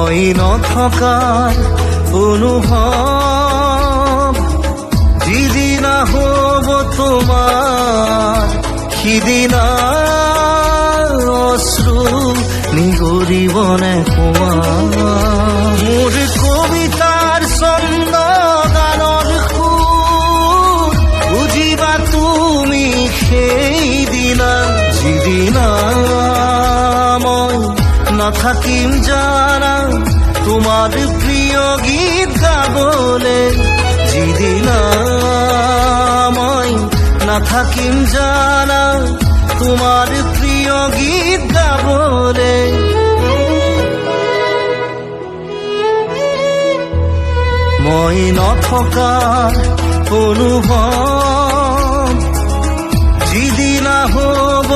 মই নথকাৰ অনুভৱ যিদিনা হ'ব তোমাৰ সিদিনা অশ্ৰু নিগৰিবনে তোমাৰ মোৰ কবিতাৰ ছন্দ গানৰ সুৰ বুজিবা তুমি সেইদিনা যিদিনা মই নাথাকিম জানা তোমাৰ প্ৰিয় গীত গাবলে যিদিনা মই নাথাকিম জানা তোমাৰ প্ৰিয় গীত গাবলে মই নথকাৰ অনুভৱ যিদিনা হ'ব